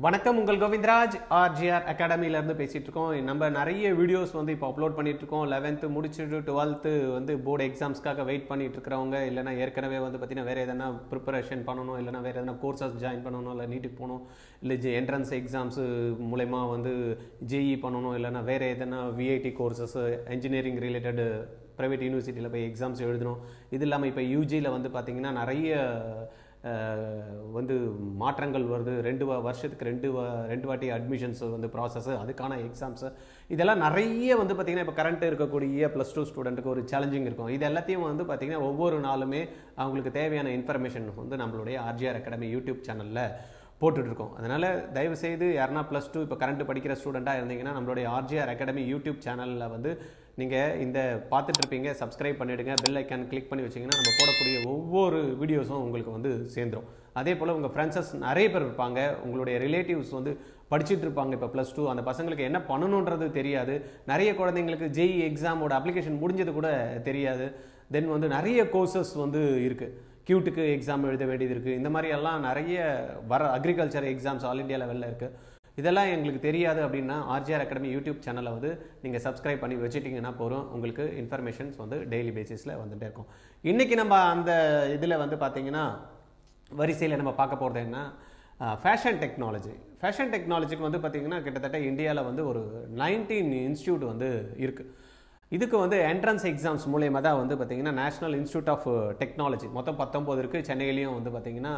வணக்கம் உங்கள் கோவிந்தராஜ் ஆர்ஜிஆர் அகாடமியிலேருந்து பேசிகிட்டு இருக்கோம். நம்ம நிறைய வீடியோஸ் வந்து இப்போ அப்லோட் பண்ணிட்டு இருக்கோம். 11th முடிச்சுட்டு 12th வந்து போர்டு எக்ஸாம்ஸ்க்காக வெயிட் பண்ணிட்டு இருக்கிறவங்க, இல்லைனா ஏற்கனவே வந்து பார்த்தீங்கன்னா வேறு எதனா ப்ரிப்பரேஷன் பண்ணணும், இல்லைனா வேறு எதனா கோர்சஸ் ஜாயின் பண்ணணும், இல்லை நீட்டுக்கு போகணும், இல்லை என்ட்ரன்ஸ் எக்ஸாம்ஸு மூலயமா வந்து ஜேஇ பண்ணணும், இல்லைனா வேறு எதனா VIT courses engineering related private யூனிவர்சிட்டியில் போய் எக்ஸாம்ஸ் எழுதணும். இது இல்லாமல் இப்போ யூஜியில் வந்து பார்த்திங்கன்னா நிறைய வந்து மாற்றங்கள் வருது. வருஷத்துக்கு ரெண்டு வாட்டி அட்மிஷன்ஸ் வந்து ப்ராசஸ், அதுக்கான எக்ஸாம்ஸு, இதெல்லாம் நிறைய வந்து பார்த்திங்கன்னா இப்போ கரண்ட் இருக்கக்கூடிய +2 ஸ்டூடெண்ட்டுக்கு ஒரு சேலஞ்சிங் இருக்கும். இது எல்லாத்தையும் வந்து பார்த்திங்கன்னா ஒவ்வொரு நாளுமே அவங்களுக்கு தேவையான இன்ஃபர்மேஷன் வந்து நம்மளுடைய ஆர்ஜிஆர் அகாடமி யூடியூப் சேனலில் போட்டுட்ருக்கோம். அதனால் தயவுசெய்து யாருன்னா +2 இப்போ கரண்ட் படிக்கிற ஸ்டூடெண்ட்டாக இருந்தீங்கன்னா நம்மளுடைய ஆர்ஜிஆர் அகாடமி யூடியூப் சேனலில் வந்து நீங்கள் இந்த பார்த்துட்ருப்பீங்க, சப்ஸ்கிரைப் பண்ணிவிடுங்க, பெல் ஐக்கான் கிளிக் பண்ணி வச்சிங்கன்னா நம்ம போடக்கூடிய ஒவ்வொரு வீடியோஸும் உங்களுக்கு வந்து சேர்ந்துடும். அதே போல் உங்கள் ஃப்ரெண்ட்ஸஸ் நிறைய பேர் இருப்பாங்க, உங்களுடைய ரிலேட்டிவ்ஸ் வந்து படிச்சுட்டு இருப்பாங்க இப்போ +2, அந்த பசங்களுக்கு என்ன பண்ணணுன்றது தெரியாது. நிறைய குழந்தைங்களுக்கு ஜேஇ எக்ஸாமோட அப்ளிகேஷன் முடிஞ்சது கூட தெரியாது. தென் வந்து நிறைய கோர்சஸ் வந்து இருக்குது. கியூட்டுக்கு எக்ஸாம் எழுத வேண்டியது இருக்குது. இந்த மாதிரி எல்லாம் நிறைய அக்ரிகல்ச்சர் எக்ஸாம்ஸ் ஆல் இண்டியா லெவலில் இருக்குது. இதெல்லாம் எங்களுக்கு தெரியாது அப்படின்னா ஆர்ஜிஆர் அகாடமி யூடியூப் சேனலை வந்து நீங்கள் சப்ஸ்கிரைப் பண்ணி வச்சுட்டிங்கன்னா போகிறோம், உங்களுக்கு இன்ஃபர்மேஷன்ஸ் வந்து டெய்லி பேசிஸில் வந்துகிட்டே இருக்கும். இன்றைக்கி நம்ம அந்த இதில் வந்து பார்த்திங்கன்னா வரிசையில் நம்ம பார்க்க போகிறது என்ன, ஃபேஷன் டெக்னாலஜி. ஃபேஷன் டெக்னாலஜிக்கு வந்து பார்த்திங்கன்னா கிட்டத்தட்ட இந்தியாவில் வந்து ஒரு 19 இன்ஸ்டியூட் வந்து இருக்குது. இதுக்கு வந்து என்ட்ரன்ஸ் எக்ஸாம்ஸ் மூலயமா தான் வந்து பார்த்திங்கன்னா நேஷ்னல் இன்ஸ்டியூட் ஆஃப் டெக்னாலஜி மொத்தம் 19 இருக்குது. சென்னையிலையும் வந்து பார்த்திங்கன்னா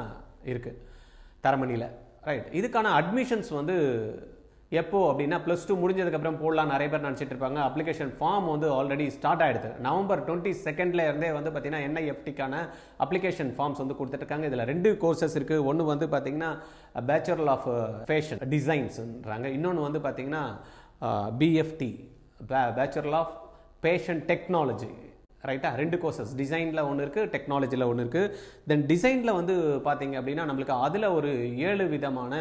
இருக்குது, தரமணியில். ரைட், இதுக்கான அட்மிஷன்ஸ் வந்து எப்போ அப்படின்னா +2 முடிஞ்சதுக்கப்புறம் போடலாம் நிறைய பேர் நினச்சிட்டு இருப்பாங்க. அப்ளிகேஷன் ஃபார்ம் வந்து ஆல்ரெடி ஸ்டார்ட் ஆகிடுது. நவம்பர் 22 இருந்தே வந்து பார்த்திங்கன்னா என்ஐஎஃப்டிக்கான அப்ளிகேஷன் ஃபார்ம்ஸ் வந்து கொடுத்துட்ருக்காங்க. இதில் 2 கோர்சஸ் இருக்குது. ஒன்று வந்து பார்த்திங்கன்னா பேச்சுலர் ஆஃப் ஃபேஷன் டிசைன்ஸ்ன்றாங்க, இன்னொன்று வந்து பார்த்திங்கன்னா BFT bachelor of fashion technology. ரைட்டா, 2 கோர்சஸ், டிசைனில் ஒன்று இருக்குது, டெக்னாலஜியில் ஒன்று இருக்குது. தென் டிசைனில் வந்து பார்த்திங்க அப்படின்னா நம்மளுக்கு அதில் ஒரு 7 விதமான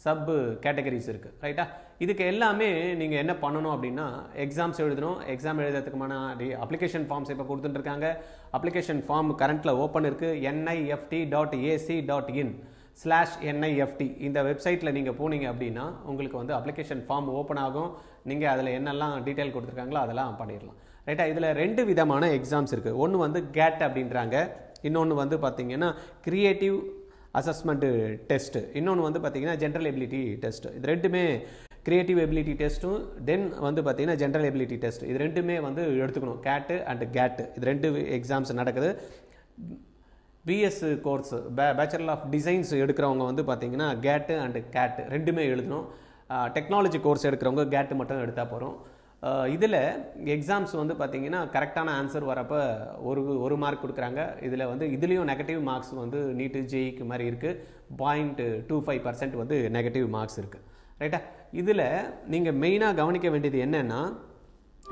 சப் கேட்டகரிஸ் இருக்குது. ரைட்டா, இதுக்கு எல்லாமே நீங்கள் என்ன பண்ணணும் அப்படின்னா எக்ஸாம்ஸ் எழுதணும். எக்ஸாம் எழுதுறதுக்குமான அப்ளிகேஷன் ஃபார்ம்ஸ் இப்போ கொடுத்துட்டுருக்காங்க. அப்ளிகேஷன் ஃபார்ம் கரண்ட்டில் ஓப்பன் இருக்குது. nifty.ac.in/nifty இந்த வெப்சைட்டில் நீங்கள் போனீங்க அப்படின்னா உங்களுக்கு வந்து அப்ளிகேஷன் ஃபார்ம் ஓப்பன் ஆகும். நீங்கள் அதில் என்னெல்லாம் டீட்டெயில் கொடுத்துருக்காங்களோ அதெல்லாம் பண்ணிடலாம். ரைட்டா, இதில் 2 விதமான எக்ஸாம்ஸ் இருக்குது. ஒன்று வந்து கேட் அப்படின்றாங்க, இன்னொன்று வந்து பார்த்திங்கன்னா கிரியேட்டிவ் அசஸ்மெண்ட் டெஸ்ட்டு, இன்னொன்று வந்து பார்த்திங்கன்னா ஜென்ரல் எபிலிட்டி டெஸ்ட். இது ரெண்டுமே கிரியேட்டிவ் எபிலிட்டி டெஸ்ட்டும் தென் வந்து பார்த்திங்கன்னா ஜென்ரல் எபிலிட்டி டெஸ்ட், இது ரெண்டுமே வந்து எடுத்துக்கணும். கேட்டு அண்ட் கேட்டு இது 2 எக்ஸாம்ஸ் நடக்குது. BS course bachelor of designs எடுக்கிறவங்க வந்து பார்த்திங்கன்னா கேட்டு அண்டு கேட்டு ரெண்டுமே எழுதணும். டெக்னாலஜி கோர்ஸ் எடுக்கிறவங்க கேட்டு மட்டும் எடுத்தால் போகிறோம். இதில் எக்ஸாம்ஸ் வந்து பார்த்திங்கன்னா கரெக்டான ஆன்சர் வரப்போ ஒரு மார்க் கொடுக்குறாங்க. இதில் வந்து இதுலேயும் நெகட்டிவ் மார்க்ஸ் வந்து நீட்டு ஜேஇக்கு மாதிரி இருக்குது. 0.25% வந்து நெகட்டிவ் மார்க்ஸ் இருக்குது. ரைட்டா, இதில் நீங்கள் மெயினாக கவனிக்க வேண்டியது என்னென்னா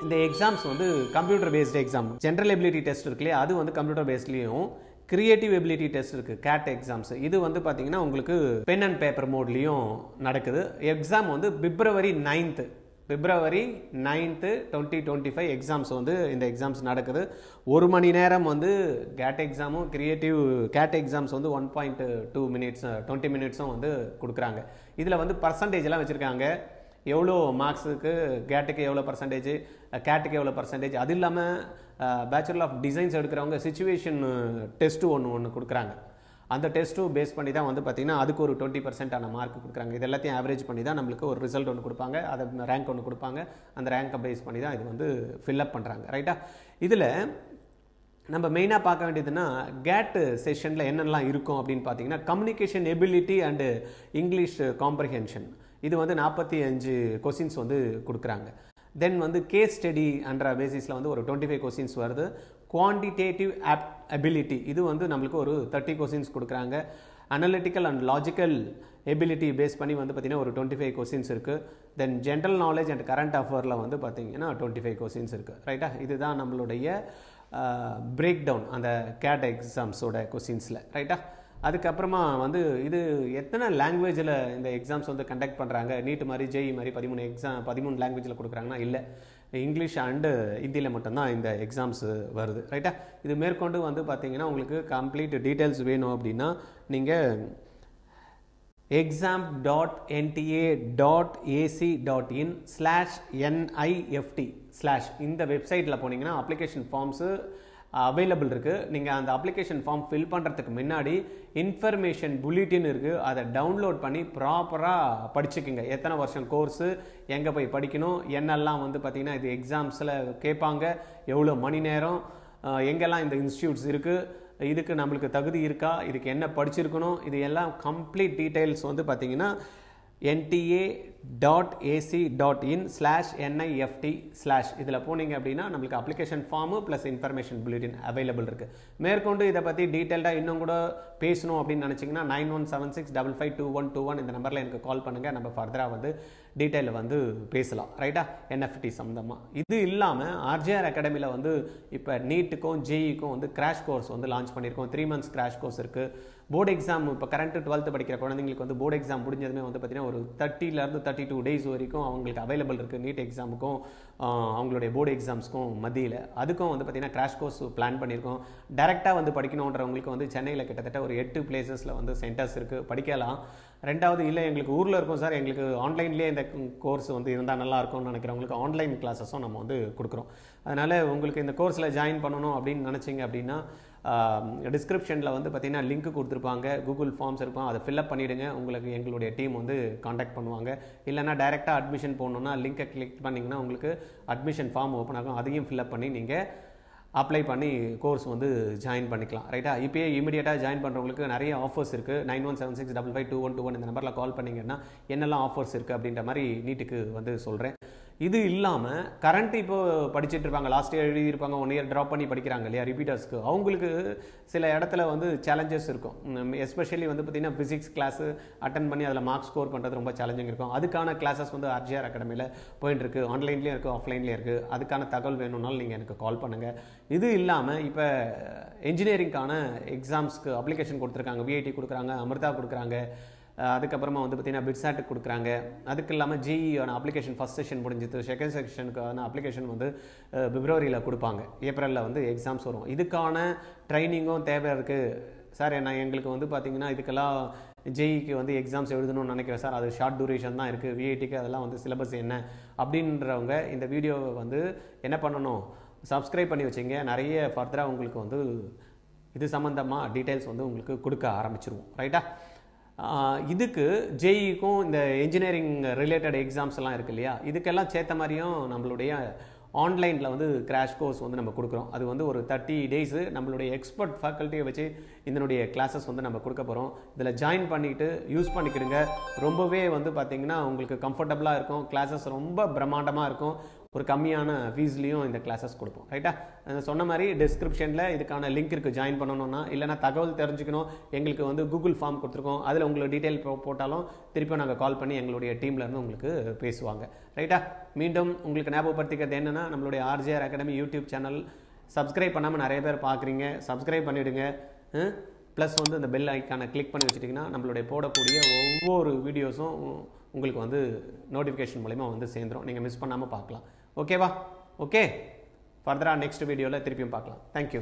இந்த எக்ஸாம்ஸ் வந்து computer based exam. General ability test இருக்கு இல்லையா, அது வந்து கம்ப்யூட்டர் பேஸ்ட்லேயும் கிரியேட்டிவ் எபிலிட்டி டெஸ்ட் இருக்குது, கேட் எக்ஸாம்ஸ். இது வந்து பார்த்திங்கன்னா உங்களுக்கு பென் அண்ட் பேப்பர் மோட்லேயும் நடக்குது. எக்ஸாம் வந்து பிப்ரவரி 9th 2025 எக்ஸாம்ஸ் வந்து இந்த எக்ஸாம்ஸ் நடக்குது. 1 மணி நேரம் வந்து கேட் எக்ஸாமும் கேட் எக்ஸாம்ஸ் வந்து 1.2 மினிட்ஸ் 20 மினிட்ஸும் வந்து கொடுக்குறாங்க. இதில் வந்து பர்சன்டேஜ்லாம் வச்சுருக்காங்க, எவ்வளோ மார்க்ஸுக்கு கேட்டுக்கு எவ்வளோ பர்சன்டேஜ், கேட்டுக்கு எவ்வளோ பர்சன்டேஜ். அது இல்லாமல் பேச்சுலர் ஆஃப் டிசைன்ஸ் எடுக்கிறவங்க சிச்சுவேஷன் டெஸ்ட்டு ஒன்று கொடுக்குறாங்க. அந்த டெஸ்ட்டும் பேஸ் பண்ணி தான் வந்து பார்த்திங்கன்னா அதுக்கு ஒரு 20% மார்க் கொடுக்குறாங்க. இது எல்லாத்தையும் ஆவரேஜ் பண்ணி தான் நம்மளுக்கு ஒரு ரிசல்ட் ஒன்று கொடுப்பாங்க, அதை ரேங்க் ஒன்று கொடுப்பாங்க. அந்த ரேங்கை பேஸ் பண்ணி தான் இது வந்து ஃபில்அப் பண்ணுறாங்க. ரைட்டா, இதில் நம்ம மெயினாக பார்க்க வேண்டியதுன்னா கேட் செஷனில் என்னெல்லாம் இருக்கும் அப்படின்னு பார்த்தீங்கன்னா communication ability and English comprehension, இது வந்து 45 கொஸ்டின்ஸ் வந்து கொடுக்குறாங்க. தென் வந்து கேஸ் ஸ்டடி என்ற பேசிஸில் வந்து ஒரு 25 கொஸ்டின்ஸ் வருது. குவான்டிடேட்டிவ் அபிலிட்டி இது வந்து நம்மளுக்கு ஒரு 30 கொஸ்டின்ஸ் கொடுக்குறாங்க. Analytical and logical ability base பண்ணி வந்து பார்த்திங்கன்னா ஒரு 25 கொஸ்டின்ஸ் இருக்குது. Then general knowledge and current அஃபேரில் வந்து பார்த்திங்கன்னா 25 கொஸ்டின்ஸ் இருக்குது. ரைட்டா, இதுதான் நம்மளுடைய பிரேக் டவுன் அந்த கேட் எக்ஸாம்ஸோட கொஸ்டின்ஸில். ரைட்டா, அதுக்கப்புறமா வந்து இது எத்தனை லாங்குவேஜில் இந்த எக்ஸாம்ஸ் வந்து கண்டக்ட் பண்ணுறாங்க, நீட்டு மாதிரி ஜேஇ மாதிரி 13 லாங்குவேஜில் கொடுக்குறாங்கன்னா இல்லை, இங்கிலீஷ் அண்டு ஹிந்தியில் மட்டும்தான் இந்த எக்ஸாம்ஸ் வருது. ரைட்டா, இது மேற்கொண்டு வந்து பார்த்திங்கன்னா உங்களுக்கு கம்ப்ளீட் டீட்டெயில்ஸ் வேணும் அப்படின்னா நீங்கள் exam.nta.ac.in/NIFT/ இந்த வெப்சைட்டில் போனீங்கன்னா அப்ளிகேஷன் ஃபார்ம்ஸு அவைலபிள் இருக்குது. நீங்கள் அந்த அப்ளிகேஷன் ஃபார்ம் ஃபில் பண்ணுறதுக்கு முன்னாடி இன்ஃபர்மேஷன் புல்லட்டின் இருக்குது, அதை டவுன்லோட் பண்ணி ப்ராப்பராக படிச்சுக்குங்க. எத்தனை வருஷம் கோர்ஸு, எங்கே போய் படிக்கணும், என்னெல்லாம் வந்து பார்த்திங்கன்னா இது எக்ஸாம்ஸில் கேட்பாங்க, எவ்வளோ மணி நேரம், எங்கெல்லாம் இந்த இன்ஸ்டியூட்ஸ் இருக்குது, இதுக்கு நம்மளுக்கு தகுதி இருக்கா, இதுக்கு என்ன படிச்சிருக்கணும், இது எல்லாம் கம்ப்ளீட் டீட்டெயில்ஸ் வந்து பார்த்திங்கன்னா nta.ac.in/NIFT/ இதில் போனீங்க அப்படின்னா நம்மளுக்கு application form plus information bulletin available இருக்குது. மேற்கொண்டு இதை பற்றி டீட்டெயில்டாக இன்னும் கூட பேசணும் அப்படின்னு நினச்சிங்கன்னா 9176552121 இந்த நம்பரில் எனக்கு கால் பண்ணுங்கள். நம்ம ஃபர்தராக வந்து டீட்டெயிலில் வந்து பேசலாம். ரைட்டா? என்எஃப்டி சம்மந்தமாக. இது இல்லாமல் ஆர்ஜிஆர் அகாடமியில் வந்து இப்போ நீட்டுக்கும் ஜேஇக்கும் வந்து கிராஷ் கோர்ஸ் வந்து லான்ச் பண்ணியிருக்கோம். 3 months கிராஷ் கோர்ஸ் இருக்குது. போர்டு எக்ஸாம் இப்போ கரண்ட்டு 12th படிக்கிற குழந்தைங்களுக்கு வந்து போர்டு எக்ஸாம் முடிஞ்சதுமே வந்து பார்த்திங்கன்னா ஒரு 30 to 32 days வரைக்கும் அவங்களுக்கு அவைலபிள் இருக்குது. நீட் எக்ஸாமுக்கும் அவங்களுடைய போர்டு எக்ஸாம்ஸ்க்கும் மத்தியில் அதுக்கும் வந்து பார்த்திங்கன்னா கிராஷ் கோர்ஸ் பிளான் பண்ணியிருக்கோம். டேரெக்டாக வந்து படிக்கணுன்றவங்களுக்கு வந்து சென்னையில் கிட்டத்தட்ட ஒரு 8 places வந்து சென்டர்ஸ் இருக்குது, படிக்கலாம். ரெண்டாவது இல்லை எங்களுக்கு ஊரில் இருக்கும் சார், எங்களுக்கு ஆன்லைன்லேயே இந்த கோர்ஸ் வந்து இருந்தால் நல்லாயிருக்கும்னு நினைக்கிறவங்களுக்கு ஆன்லைன் கிளாஸஸும் நம்ம வந்து கொடுக்குறோம். அதனால் உங்களுக்கு இந்த கோர்ஸில் ஜாயின் பண்ணணும் அப்படின்னு நினச்சிங்க அப்படின்னா டிஸ்கிரிப்ஷனில் வந்து பார்த்திங்கன்னா லிங்க் கொடுத்துருப்பாங்க, கூகுள் ஃபார்ம்ஸ் இருக்கும், அதை ஃபில்அப் பண்ணிவிடுங்க. உங்களுக்கு எங்களுடைய டீம் வந்து காண்டாக்ட் பண்ணுவாங்க. இல்லைனா டைரெக்டாக அட்மிஷன் போகணுன்னா லிங்கை கிளிக் பண்ணிங்கன்னா உங்களுக்கு அட்மிஷன் ஃபார்ம் ஓப்பன் ஆகும், அதையும் ஃபில்அப் பண்ணி நீங்கள் அப்ளை பண்ணி கோர்ஸ் வந்து ஜாயின் பண்ணிக்கலாம். ரைட்டா? இப்போயே இமீடியட்டாக ஜாயின் பண்ணுறவங்களுக்கு நிறைய ஆஃபர்ஸ் இருக்குது. 9176552121 இந்த நம்பரில் கால் பண்ணிங்கன்னா என்னெல்லாம் ஆஃபர்ஸ் இருக்குது அப்படின்ற மாதிரி நீட்டுக்கு வந்து சொல்கிறேன். இது இல்லாமல் கரண்ட் இப்போ படிச்சுட்டு இருப்பாங்க, லாஸ்ட் இயர் எழுதியிருப்பாங்க, 1 year ட்ராப் பண்ணி படிக்கிறாங்க இல்லையா, ரிப்பீட்டர்ஸ்க்கு அவங்களுக்கு சில இடத்துல வந்து சேலஞ்சஸ் இருக்கும். எஸ்பெஷலி வந்து பார்த்திங்கன்னா ஃபிசிக்ஸ் கிளாஸு அட்டன் பண்ணி அதில் மார்க்ஸ் ஸ்கோர் பண்ணுறது ரொம்ப சேலஞ்சிங் இருக்கும். அதுக்கான கிளாஸஸ் வந்து ஆர்ஜிஆர் அகாடமியில் போயிட்டுருக்கு. ஆன்லைன்லேயும் இருக்குது, ஆஃப்லைன்லேயும் இருக்குது. அதுக்கான தகவல் வேணும்னாலும் நீங்கள் எனக்கு கால் பண்ணுங்கள். இது இல்லாமல் இப்போ என்ஜினியரிங்கான எக்ஸாம்ஸ்க்கு அப்ளிகேஷன் கொடுத்துருக்காங்க. விஐடி கொடுக்குறாங்க, அமிர்தா கொடுக்குறாங்க, அதுக்கப்புறமா வந்து பார்த்திங்கன்னா பிட்சாட் கொடுக்குறாங்க. அதுக்கு இல்லாமல் ஜிஇயான அப்ளிகேஷன் ஃபஸ்ட் செஷன் முடிஞ்சது, செகண்ட் செஷனுக்கான அப்ளிகேஷன் வந்து பிப்ரவரியில் கொடுப்பாங்க, ஏப்ரலில் வந்து எக்ஸாம்ஸ் வரும். இதுக்கான ட்ரைனிங்கும் தேவை இருக்குது சார். எங்களுக்கு வந்து பார்த்திங்கன்னா இதுக்கெல்லாம் ஜேஇக்கு வந்து எக்ஸாம்ஸ் எழுதணும்னு நினைக்கிறேன் சார், அது ஷார்ட் டூரேஷன் தான் இருக்குது, விஐடிக்கு அதெல்லாம் வந்து சிலபஸ் என்ன அப்படின்றவங்க இந்த வீடியோவை வந்து என்ன பண்ணணும், சப்ஸ்கிரைப் பண்ணி வச்சிங்க. நிறைய ஃபர்தராக உங்களுக்கு வந்து இது சம்மந்தமாக டீட்டெயில்ஸ் வந்து உங்களுக்கு கொடுக்க ஆரம்பிச்சிருவோம். ரைட்டா? இதுக்கு ஜேஇக்கும் இந்த இன்ஜினியரிங் ரிலேட்டட் எக்ஸாம்ஸ் எல்லாம் இருக்கு இல்லையா, இதுக்கெல்லாம் சேர்த்த மாதிரியும் நம்மளுடைய ஆன்லைனில் வந்து கிராஷ் கோர்ஸ் வந்து நம்ம கொடுக்குறோம். அது வந்து ஒரு 30 days நம்மளுடைய எக்ஸ்பர்ட் ஃபேக்கல்ட்டியை வச்சு இதனுடைய கிளாஸஸ் வந்து நம்ம கொடுக்க போகிறோம். இதில் ஜாயின் பண்ணிவிட்டு யூஸ் பண்ணிக்கிடுங்க. ரொம்பவே வந்து பார்த்திங்கன்னா உங்களுக்கு கம்ஃபர்டபுளாக இருக்கும். கிளாஸஸ் ரொம்ப பிரம்மாண்டமாக இருக்கும். ஒரு கம்மியான ஃபீஸ்லேயும் இந்த கிளாஸஸ் கொடுப்போம். ரைட்டா? சொன்ன மாதிரி டிஸ்கிரிப்ஷனில் இதுக்கான லிங்க் இருக்குது. ஜாயின் பண்ணணும்னா இல்லைனா தகவல் தெரிஞ்சுக்கணும், எங்களுக்கு வந்து கூகுள் ஃபார்ம் கொடுத்துருக்கோம், அதில் உங்களுக்கு டீட்டெயில் போட்டாலும் திருப்பி நாங்கள் கால் பண்ணி எங்களுடைய டீம்லேருந்து உங்களுக்கு பேசுவாங்க. ரைட்டா? மீண்டும் உங்களுக்கு ஞாபகப்படுத்திக்கிறது என்னென்னா, நம்மளுடைய RGR academy YouTube channel subscribe பண்ணாமல் நிறைய பேர் பார்க்குறீங்க, சப்ஸ்கிரைப் பண்ணிவிடுங்க. ப்ளஸ் வந்து இந்த பெல் ஐக்கானை கிளிக் பண்ணி வச்சுட்டிங்கன்னா நம்மளுடைய போடக்கூடிய ஒவ்வொரு வீடியோஸும் உங்களுக்கு வந்து நோட்டிஃபிகேஷன் மூலமா வந்து சேர்ந்துடும், நீங்கள் மிஸ் பண்ணாமல் பார்க்கலாம். ஓகேவா? ஓகே, ஃபர்தராக நெக்ஸ்ட் வீடியோவில் திருப்பியும் பார்க்கலாம். தேங்க்யூ.